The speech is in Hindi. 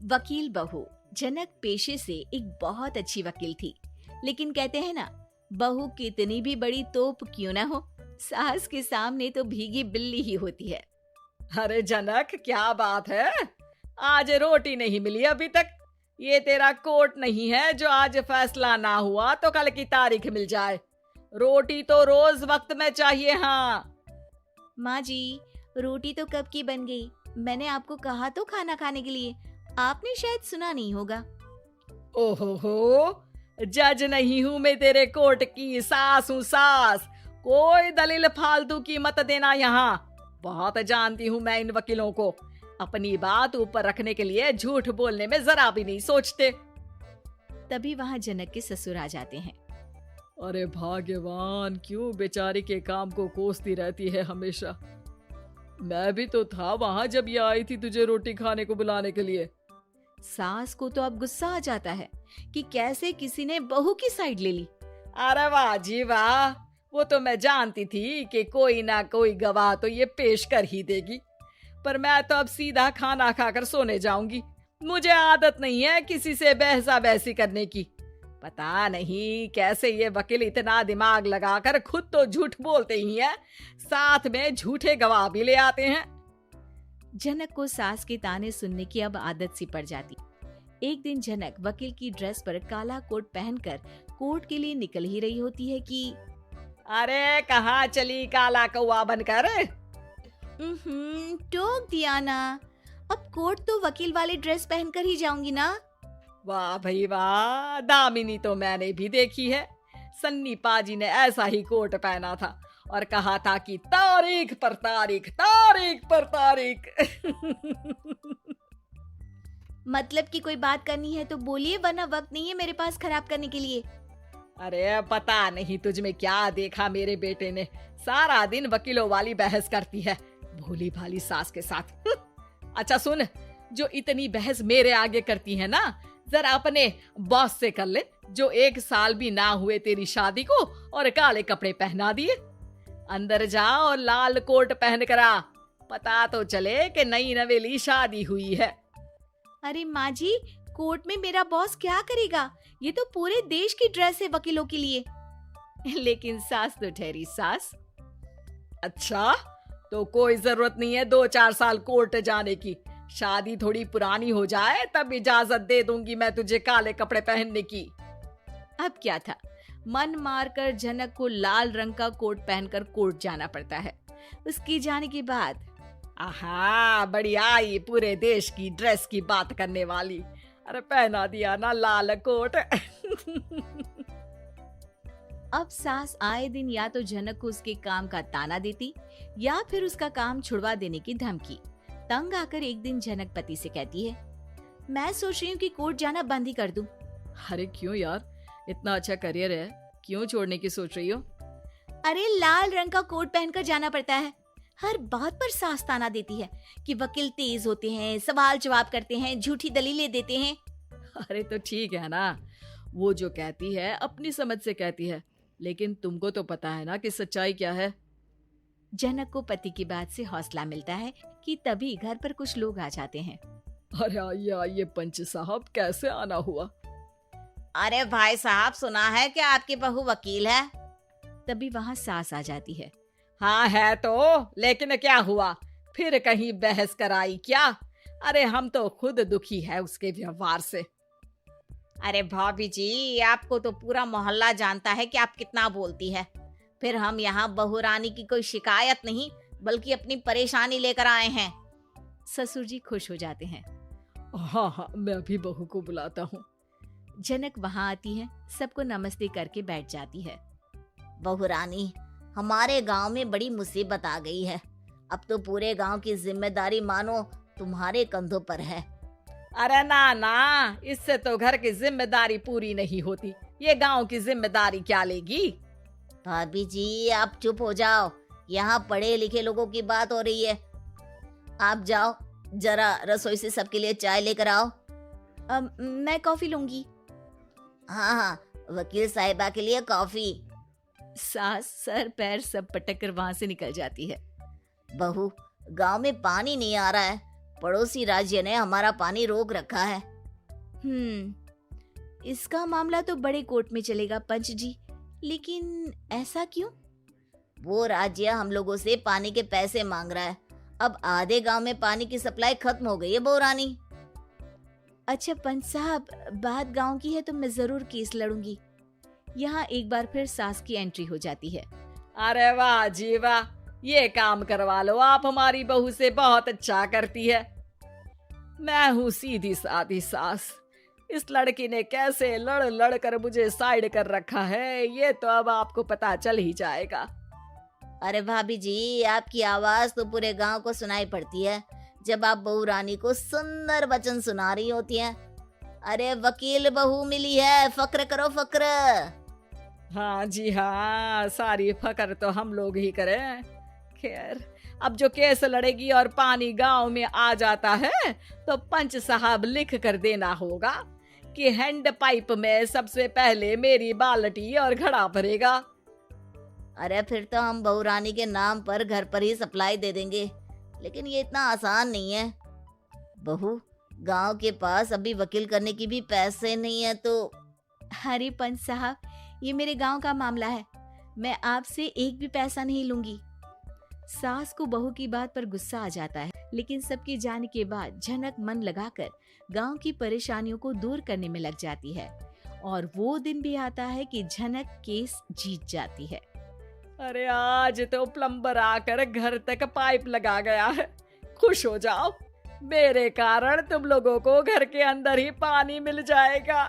वकील बहू। जनक पेशे से एक बहुत अच्छी वकील थी, लेकिन कहते हैं ना, बहू कितनी भी बड़ी तोप क्यों ना हो, सास के सामने तो भीगी बिल्ली ही होती है। अरे जनक, क्या बात है, आज रोटी नहीं मिली अभी तक। ये तेरा कोर्ट नहीं है जो आज फैसला ना हुआ तो कल की तारीख मिल जाए। रोटी तो रोज वक्त में चाहिए। हाँ माँ जी, रोटी तो कब की बन गई। मैंने आपको कहा तो खाना खाने के लिए, आपने शायद सुना नहीं होगा। ओहो, जज नहीं हूं मैं तेरे कोर्ट की, सास हूं सास। कोई दलील फालतू की मत देना यहाँ। बहुत जानती हूं मैं इन वकीलों को, अपनी बात ऊपर रखने के लिए झूठ बोलने में जरा भी नहीं सोचते। तभी वहाँ जनक के ससुर आ जाते हैं। अरे भाग्यवान, क्यों बेचारी के काम को कोसती रहती है हमेशा। मैं भी तो था वहां जब ये आई थी तुझे रोटी खाने को बुलाने के लिए। सास को तो अब गुस्सा आ जाता है कि कैसे किसी ने बहू की साइड ले ली। अरे वाह जी वाह, वो तो मैं जानती थी कि कोई ना कोई गवाह तो ये पेश कर ही देगी। पर मैं तो अब सीधा खाना खाकर सोने जाऊंगी। मुझे आदत नहीं है किसी से बहसा बहसी करने की। पता नहीं कैसे ये वकील इतना दिमाग लगाकर खुद तो झूठ बोलते ही हैं, साथ में झूठे गवाह भी ले आते हैं। जनक को सास के ताने सुनने की अब आदत सी पड़ जाती। एक दिन जनक वकील की ड्रेस पर काला कोट पहनकर कोर्ट के लिए निकल ही रही होती है कि अरे कहाँ चली काला कौवा बनकर। टोक दिया ना, अब कोर्ट तो वकील वाले ड्रेस पहनकर ही जाऊंगी ना। वाह भाई वाह, दामिनी तो मैंने भी देखी है। सन्नी पाजी ने ऐसा ही कोट पहना था और कहा था कि तारीख पर तारीख, तारीख पर तारीख। मतलब कि कोई बात करनी है तो बोलिए, वरना वक्त नहीं है मेरे पास खराब करने के लिए। अरे पता नहीं तुझ में क्या देखा मेरे बेटे ने, सारा दिन वकीलों वाली बहस करती है, भोली भाली सास के साथ। अच्छा सुन, जो इतनी बहस मेरे आगे करती है ना, जरा अपने बॉस से कर ले, जो 1 साल भी ना हुए तेरी शादी को और काले कपड़े पहना दिए। अंदर जा और लाल कोट पहन कर आ, पता तो चले कि नई नवेली शादी हुई है। अरे माँ जी, कोर्ट में मेरा बॉस क्या करेगा, ये तो पूरे देश की ड्रेस है वकीलों के लिए। लेकिन सास तो ठहरी सास। अच्छा, तो कोई जरूरत नहीं है 2-4 साल कोर्ट जाने की। शादी थोड़ी पुरानी हो जाए तब इजाजत दे दूंगी मैं तुझे काले कपड़े पहनने की। अब क्या था, मन मारकर जनक को लाल रंग का कोट पहनकर कोर्ट जाना पड़ता है। उसकी जाने के बाद आहा, बढ़िया आई पूरे देश की ड्रेस की बात करने वाली। अरे पहना दिया ना लाल कोट। अब सास आए दिन या तो जनक को उसके काम का ताना देती या फिर उसका काम छुड़वा देने की धमकी। तंग आकर एक दिन जनक पति से कहती है, मैं सोच रही हूँ कि कोर्ट जाना बंद ही कर दूं। अरे क्यों यार, इतना अच्छा करियर है, क्यों छोड़ने की सोच रही हो? अरे लाल रंग का कोट पहनकर जाना पड़ता है। हर बात पर सास ताना देती है कि वकील तेज होते हैं, सवाल जवाब करते हैं, झूठी दलीलें देते हैं। अरे तो ठीक है ना, वो जो कहती है अपनी समझ से कहती है, लेकिन तुमको तो पता है ना कि सच्चाई क्या है। जनक को पति की बात से हौसला मिलता है कि तभी घर पर कुछ लोग आ जाते हैं। अरे आइए पंच साहब, कैसे आना हुआ? अरे भाई साहब, सुना है कि आपकी बहू वकील है। तभी वहाँ सास आ जाती है। हाँ है तो, लेकिन क्या हुआ, फिर कहीं बहस कराई क्या? अरे हम तो खुद दुखी है उसके व्यवहार से। अरे भाभी जी, आपको तो पूरा मोहल्ला जानता है कि आप कितना बोलती है। फिर हम यहाँ बहू रानी की कोई शिकायत नहीं, बल्कि अपनी परेशानी लेकर आए हैं। ससुर जी खुश हो जाते हैं। हाँ, मैं अभी बहू को बुलाता हूँ। जनक वहाँ आती है, सबको नमस्ते करके बैठ जाती है। बहू रानी, हमारे गांव में बड़ी मुसीबत आ गई है। अब तो पूरे गांव की जिम्मेदारी मानो तुम्हारे कंधों पर है। अरे ना ना, इससे तो घर की जिम्मेदारी पूरी नहीं होती, ये गांव की जिम्मेदारी क्या लेगी? भाभी जी, आप चुप हो जाओ, यहाँ पढ़े लिखे लोगों की बात हो रही है। आप जाओ, जरा रसोई से सबके लिए चाय लेकर आओ। मैं कॉफी लूंगी। हाँ, वकील साहिबा के लिए कॉफी। सास सर पैर सब पटक कर वहाँ से निकल जाती है। बहू, गांव में पानी नहीं आ रहा है, पड़ोसी राज्य ने हमारा पानी रोक रखा है। इसका मामला तो बड़े कोर्ट में चलेगा पंच जी, लेकिन ऐसा क्यों? वो राज्य हम लोगों से पानी के पैसे मांग रहा है। अब आधे गांव में पानी की सप्लाई खत्म हो गई है बहुरानी। अच्छा पंच साहब, बात गांव की है तो मैं जरूर केस लड़ूंगी। यहाँ एक बार फिर सास की एंट्री हो जाती है। अरे वाह जी वाह, ये काम करवा लो, आप हमारी बहू से बहुत अच्छा करती है। मैं हूँ सीधी सादी सास। इस लड़की ने कैसे लड़ लड़ कर मुझे साइड कर रखा है, ये तो अब आपको पता चल ही जाएगा। अरे भाभी जी, आपकी आवाज तो पूरे गांव को सुनाई पड़ती है जब आप बहू रानी को सुंदर वचन सुना रही होती हैं। अरे वकील बहू मिली है, फक्र करो फक्र। हाँ जी हाँ, सारी फकर तो हम लोग ही करें। खैर, अब जो केस लड़ेगी और पानी गांव में आ जाता है तो पंच साहब लिख कर देना होगा कि हैंड पाइप में सबसे पहले मेरी बाल्टी और घड़ा भरेगा। अरे फिर तो हम बहू रानी के नाम पर घर पर ही सप्लाई दे देंगे, लेकिन ये इतना आसान नहीं है। बहू, गांव के पास अभी वकील करने की भी पैसे नहीं है तो। अरे पंच साहब, ये मेरे गांव का मामला है, मैं आपसे एक भी पैसा नहीं लूंगी। सास को बहू की बात पर गुस्सा आ जाता है, लेकिन सबके जाने के बाद झनक मन लगाकर गांव की परेशानियों को दूर करने में लग जाती है। और वो दिन भी आता है कि झनक केस जीत जाती है। अरे आज तो प्लम्बर आकर घर तक पाइप लगा गया है। खुश हो जाओ, मेरे कारण तुम लोगों को घर के अंदर ही पानी मिल जाएगा।